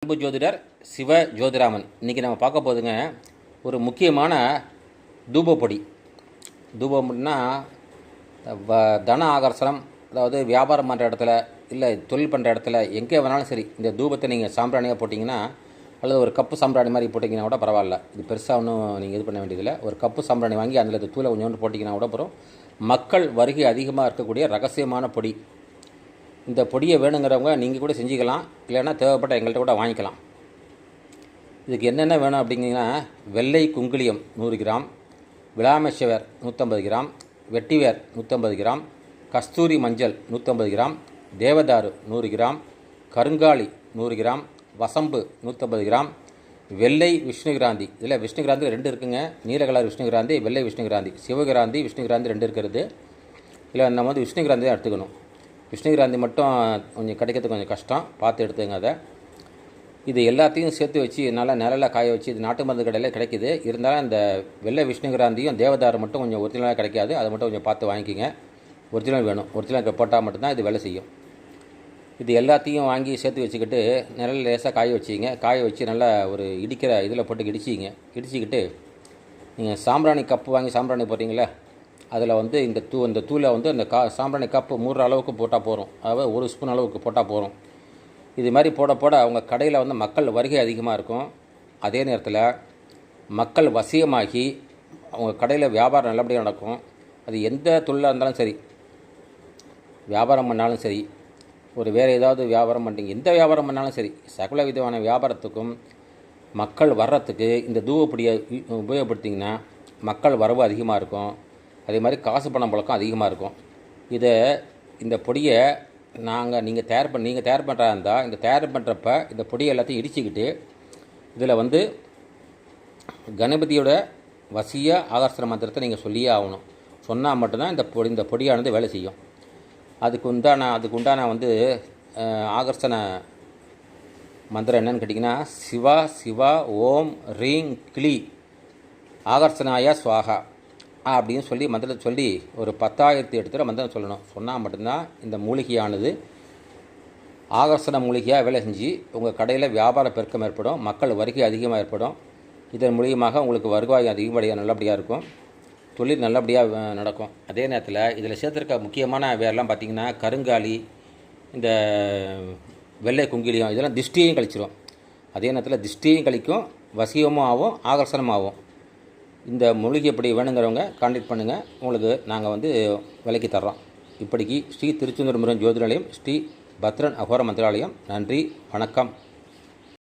அன்பு ஜோதிடர் சிவ ஜோதிராமன். இன்றைக்கி நம்ம பார்க்க போதுங்க ஒரு முக்கியமான தூபப்பொடி. தூபம்னா தன ஆகர்ஷணம், அதாவது வியாபாரம் பண்ணுற இடத்துல இல்லை தொழில் பண்ணுற இடத்துல எங்கே வேணாலும் சரி, இந்த தூபத்தை நீங்கள் சாம்பிராணியாக போட்டிங்கன்னா, அல்லது ஒரு கப்பு சாம்பிராணி மாதிரி போட்டிங்கன்னா கூட பரவாயில்ல. இது பெருசாக ஒன்றும் நீங்கள் இது பண்ண வேண்டியதில்லை. ஒரு கப்பு சாம்பிராணி வாங்கி அதில் இந்த தூளை கொஞ்சோண்டு போட்டிங்கன்னா கூட அப்புறம் மக்கள் வருகை அதிகமாக இருக்கக்கூடிய ரகசியமான பொடி. இந்த பொடியை வேணுங்கிறவங்க நீங்கள் கூட செஞ்சுக்கலாம், இல்லைன்னா தேவைப்பட்ட எங்கள்கிட்ட கூட வாங்கிக்கலாம். இதுக்கு என்னென்ன வேணும் அப்படிங்கன்னா, வெள்ளை குங்குளியம் 100 கிராம், விளாமேஸ்வர் 150 கிராம், வெட்டிவேர் 150 கிராம், கஸ்தூரி மஞ்சள் 150 கிராம், தேவதாரு 100 கிராம், கருங்காலி 100 கிராம், வசம்பு 150 கிராம், வெள்ளை விஷ்ணுகிராந்தி. இதில் விஷ்ணுகிராந்தி 2 இருக்குங்க. நீல கலர் விஷ்ணுகிராந்தி, வெள்ளை விஷ்ணுகிராந்தி, சிவகிராந்தி விஷ்ணுகிராந்தி 2 இருக்கிறது. இல்லை நம்ம வந்து விஷ்ணுகிராந்தி தான் எடுத்துக்கணும். விஷ்ணுகிராந்தி மட்டும் கொஞ்சம் கிடைக்கிறதுக்கு கொஞ்சம் கஷ்டம், பார்த்து எடுத்துங்க அதை. இது எல்லாத்தையும் சேர்த்து வச்சு நல்லா நிழலில் காய வச்சு, இது நாட்டு மருந்து கடையில் கிடைக்கிது. இருந்தாலும் இந்த வெள்ளை விஷ்ணுகிராந்தியும் தேவதாரு மட்டும் கொஞ்சம் ஒரிஜினலாக கிடைக்காது, அதை மட்டும் கொஞ்சம் பார்த்து வாங்கிக்கிங்க. ஒரிஜினல் வேணும், ஒரிஜினல் போட்டால் மட்டும்தான் இது வேலை செய்யும். இது எல்லாத்தையும் வாங்கி சேர்த்து வச்சுக்கிட்டு நிழல் லேசாக காய வச்சிங்க. காய வச்சு நல்லா ஒரு இடிக்கிற இதில் போட்டு இடிச்சிக்கிட்டு நீங்கள் சாம்பிராணி கப்பு வாங்கி சாம்பிராணி போட்டிங்களே, அதில் வந்து இந்த தூளை வந்து அந்த சாம்பிராணி கப்பு 3 அளவுக்கு போட்டால் போகிறோம். அதாவது 1 ஸ்பூன் அளவுக்கு போட்டால் போகிறோம். இது மாதிரி போட அவங்க கடையில் வந்து மக்கள் வருகை அதிகமாக இருக்கும். அதே நேரத்தில் மக்கள் வசியமாகி அவங்க கடையில் வியாபாரம் நல்லபடியாக நடக்கும். அது எந்த தொழிலாக இருந்தாலும் சரி, வியாபாரம் பண்ணாலும் சரி, ஒரு வேறு ஏதாவது வியாபாரம் பண்ணிட்டீங்க, எந்த வியாபாரம் பண்ணாலும் சரி, சகல விதமான வியாபாரத்துக்கும் மக்கள் வர்றதுக்கு இந்த தூவப்பொடியை உபயோகப்படுத்திங்கன்னா மக்கள் வரவு அதிகமாக இருக்கும். அதே மாதிரி காசு பணம் பழக்கம் அதிகமாக இருக்கும். இந்த பொடியை நீங்கள் தயார் பண்ணுறா இருந்தால், இந்த தயார் பண்ணுறப்ப இந்த பொடியை எல்லாத்தையும் இடிச்சிக்கிட்டு இதில் வந்து கணபதியோட வசிய ஆகர்ஷண மந்திரத்தை நீங்கள் சொல்லியே ஆகணும். சொன்னால் மட்டும்தான் இந்த பொடியானது வேலை செய்யும். அதுக்கு உண்டான வந்து ஆகர்ஷண மந்திரம் என்னன்னு கேட்டிங்கன்னா, சிவா சிவா ஓம் ரீங் கிளி ஆகர்ஷனாய ஸ்வாகா அப்படின்னு சொல்லி மந்திரத்தை சொல்லி ஒரு 10,008 தடவை மந்திரம் சொல்லணும். சொன்னால் மட்டும்தான் இந்த மூலிகையானது ஆகர்ஷண மூலிகையாக வேலை செஞ்சு உங்கள் கடையில் வியாபார பெருக்கம் ஏற்படும், மக்கள் வருகை அதிகமாக ஏற்படும். இதன் மூலியமாக உங்களுக்கு வருவாய் அதிகப்படியாக நல்லபடியாக இருக்கும், தொழில் நல்லபடியாக நடக்கும். அதே நேரத்தில் இதில் சேர்த்துருக்க முக்கியமான வேறெல்லாம் பார்த்திங்கன்னா, கருங்காலி, இந்த வெள்ளை குங்கிலியம், இதெல்லாம் திஷ்டியையும் கழிச்சிடும். அதே நேரத்தில் திஷ்டியையும் கழிக்கும், வசியமும் ஆகும், ஆகர்ஷணமும் ஆகும். இந்த மூலிகை எப்படி வேணுங்கிறவங்க கான்டாக்ட் பண்ணுங்கள், உங்களுக்கு நாங்கள் வந்து விலைக்கு தர்றோம். இப்படிக்கு ஸ்ரீ திருச்செந்தூர் முருகன் ஜோதிட நிலையம், ஸ்ரீ பத்ரன் அகோர மந்திராலயம். நன்றி, வணக்கம்.